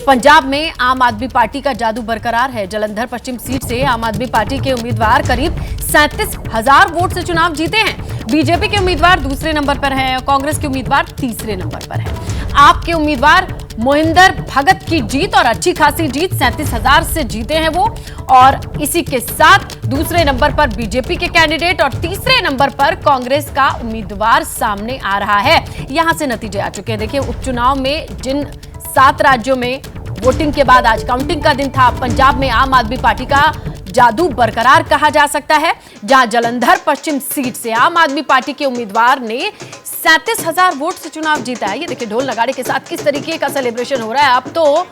पंजाब में आम आदमी पार्टी का जादू बरकरार है। जालंधर पश्चिम सीट से आम आदमी पार्टी के उम्मीदवार करीब 37,000 वोट से चुनाव जीते हैं। बीजेपी के उम्मीदवार दूसरे नंबर पर हैं और कांग्रेस के उम्मीदवार तीसरे नंबर पर हैं। आप के उम्मीदवार मोहिंदर भगत की जीत और अच्छी खासी जीत 37,000 से जीते हैं वो, और इसी के साथ दूसरे नंबर पर बीजेपी के कैंडिडेट और तीसरे नंबर पर कांग्रेस का उम्मीदवार सामने आ रहा है। यहां से नतीजे आ चुके हैं। देखिए, उपचुनाव में जिन 7 राज्यों में वोटिंग के बाद आज काउंटिंग का दिन था, पंजाब में आम आदमी पार्टी का जादू बरकरार कहा जा सकता है, जहां जालंधर पश्चिम सीट से आम आदमी पार्टी के उम्मीदवार ने 37,000 वोट से चुनाव जीता है। ये देखिए, ढोल नगाड़े के साथ किस तरीके का सेलिब्रेशन हो रहा है। अब तो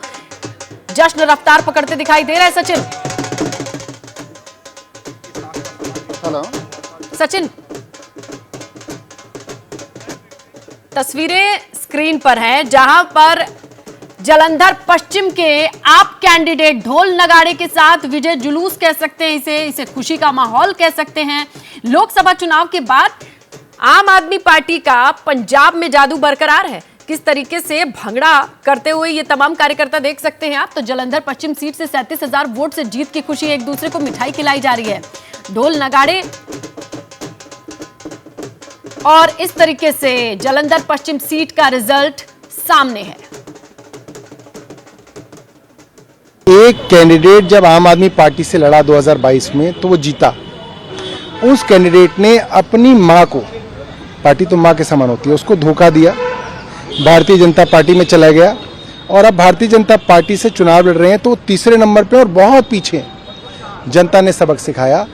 जश्न रफ्तार पकड़ते दिखाई दे रहा है। सचिन, हेलो सचिन, तस्वीरें स्क्रीन पर हैं जहां पर जालंधर पश्चिम के आप कैंडिडेट ढोल नगाड़े के साथ विजय जुलूस कह सकते हैं, इसे खुशी का माहौल कह सकते हैं। लोकसभा चुनाव के बाद आम आदमी पार्टी का पंजाब में जादू बरकरार है। किस तरीके से भंगड़ा करते हुए ये तमाम कार्यकर्ता देख सकते हैं आप। तो जालंधर पश्चिम सीट से 37,000 वोट से जीत की खुशी, एक दूसरे को मिठाई खिलाई जा रही है, ढोल नगाड़े, और इस तरीके से जालंधर पश्चिम सीट का रिजल्ट सामने है। एक कैंडिडेट जब आम आदमी पार्टी से लड़ा 2022 में तो वो जीता। उस कैंडिडेट ने अपनी मां को, पार्टी तो मां के समान होती है, उसको धोखा दिया, भारतीय जनता पार्टी में चला गया और अब भारतीय जनता पार्टी से चुनाव लड़ रहे हैं तो तीसरे नंबर पे और बहुत पीछे हैं। जनता ने सबक सिखाया।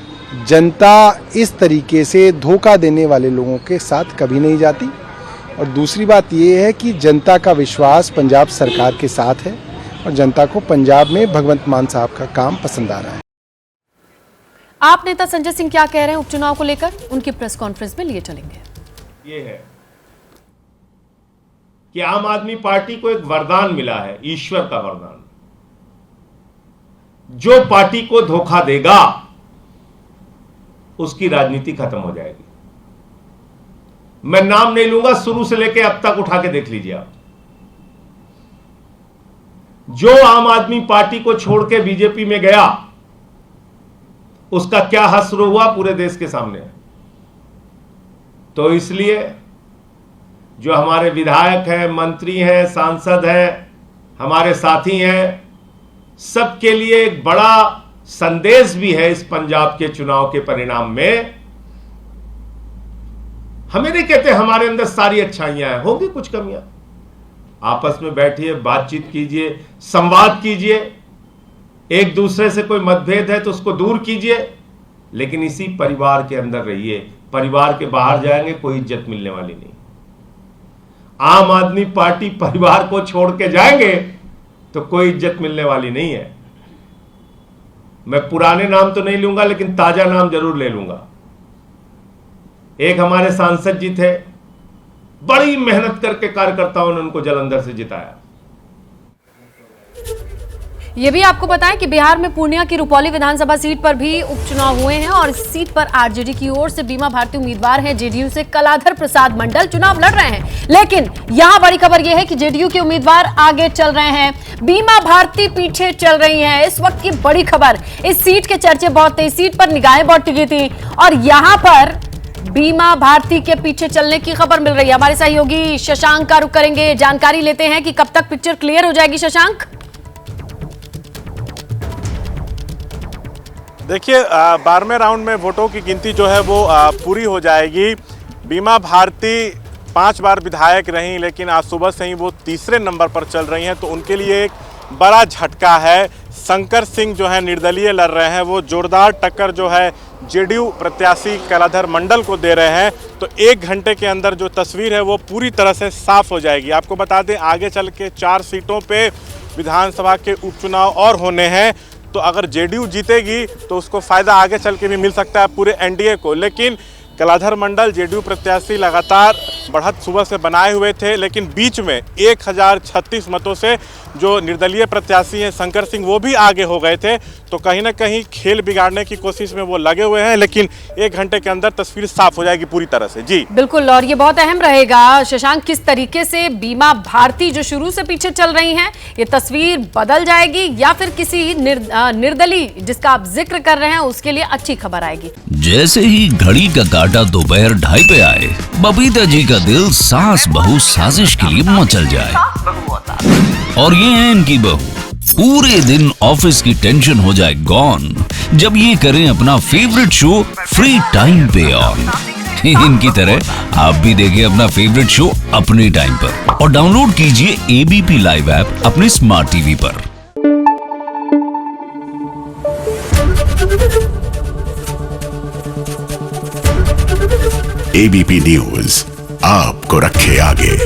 जनता इस तरीके से धोखा देने वाले लोगों के साथ कभी नहीं जाती। और दूसरी बात यह है कि जनता का विश्वास पंजाब सरकार के साथ है और जनता को पंजाब में भगवंत मान साहब का काम पसंद आ रहा है। आप नेता संजय सिंह क्या कह रहे हैं उपचुनाव को लेकर, उनकी प्रेस कॉन्फ्रेंस में लिए चलेंगे। ये है कि आम आदमी पार्टी को एक वरदान मिला है, ईश्वर का वरदान। जो पार्टी को धोखा देगा उसकी राजनीति खत्म हो जाएगी। मैं नाम नहीं लूंगा, शुरू से लेकर अब तक उठा के देख लीजिए आप। जो आम आदमी पार्टी को छोड़ के बीजेपी में गया उसका क्या हश्र हुआ पूरे देश के सामने। तो इसलिए जो हमारे विधायक हैं, मंत्री हैं, सांसद हैं, हमारे साथी हैं, सबके लिए एक बड़ा संदेश भी है इस पंजाब के चुनाव के परिणाम में। हमें नहीं कहते हमारे अंदर सारी अच्छाइयां हैं, होगी कुछ कमियां। आपस में बैठिए, बातचीत कीजिए, संवाद कीजिए, एक दूसरे से कोई मतभेद है तो उसको दूर कीजिए, लेकिन इसी परिवार के अंदर रहिए। परिवार के बाहर जाएंगे कोई इज्जत मिलने वाली नहीं। आम आदमी पार्टी परिवार को छोड़ के जाएंगे तो कोई इज्जत मिलने वाली नहीं है। मैं पुराने नाम तो नहीं लूंगा लेकिन ताजा नाम जरूर ले लूंगा। एक हमारे सांसद जी थे, बड़ी मेहनत करके कार्यकर्ताओं ने उनको जालंधर से जिताया। ये भी आपको बताएं कि बिहार में पूर्णिया की रुपौली विधानसभा सीट पर भी उपचुनाव हुए हैं और इस सीट पर आरजेडी की ओर से बीमा भारती उम्मीदवार हैं। जेडीयू से कलाधर प्रसाद मंडल चुनाव लड़ रहे हैं, लेकिन यहां बड़ी खबर यह है कि जेडीयू के उम्मीदवार आगे चल रहे हैं, बीमा भारती पीछे चल रही है। इस वक्त की बड़ी खबर, इस सीट के चर्चे बहुत थे, इस सीट पर निगाहें बहुत टिकी थी और यहां पर बीमा भारती के पीछे चलने की खबर मिल रही है। हमारे सहयोगी शशांक का रुख करेंगे, जानकारी लेते हैं कि कब तक पिक्चर क्लियर हो जाएगी। शशांक, देखिए, 12वें राउंड में वोटों की गिनती जो है वो पूरी हो जाएगी। बीमा भारती 5 बार विधायक रहीं, लेकिन आज सुबह से ही वो तीसरे नंबर पर चल रही हैं, तो उनके लिए एक बड़ा झटका है। शंकर सिंह जो है निर्दलीय लड़ रहे हैं, वो जोरदार टक्कर जो है जेडीयू प्रत्याशी कलाधर मंडल को दे रहे हैं। तो 1 घंटे के अंदर जो तस्वीर है वो पूरी तरह से साफ हो जाएगी। आपको बता दें, आगे चल के 4 सीटों पे विधानसभा के उपचुनाव और होने हैं, तो अगर जेडीयू जीतेगी तो उसको फ़ायदा आगे चल के भी मिल सकता है पूरे एनडीए को। लेकिन कलाधर मंडल जेडीयू प्रत्याशी लगातार बढ़त सुबह से बनाए हुए थे, लेकिन बीच में 1036 मतों से जो निर्दलीय प्रत्याशी हैं शंकर सिंह वो भी आगे हो गए थे। तो कहीं ना कहीं खेल बिगाड़ने की कोशिश में वो लगे हुए हैं, लेकिन 1 घंटे के अंदर तस्वीर साफ हो जाएगी पूरी तरह से। जी बिल्कुल, और ये बहुत अहम रहेगा शशांक, किस तरीके से बीमा भारती जो शुरू से पीछे चल रही हैं, ये तस्वीर बदल जाएगी या फिर किसी निर्दलीय जिसका आप जिक्र कर रहे हैं उसके लिए अच्छी खबर आएगी। जैसे ही घड़ी का काटा दोपहर 2:30 पे आए, बबीता जी का दिल सास बहू साजिश के लिए मचल जाए। और ये है इनकी बहू, पूरे दिन ऑफिस की टेंशन हो जाए गॉन जब ये करें अपना फेवरेट शो फ्री टाइम पे ऑन। इनकी तरह आप भी देखें अपना फेवरेट शो अपने टाइम पर और डाउनलोड कीजिए एबीपी लाइव ऐप अपने स्मार्ट टीवी पर। एबीपी न्यूज आपको रखे आगे।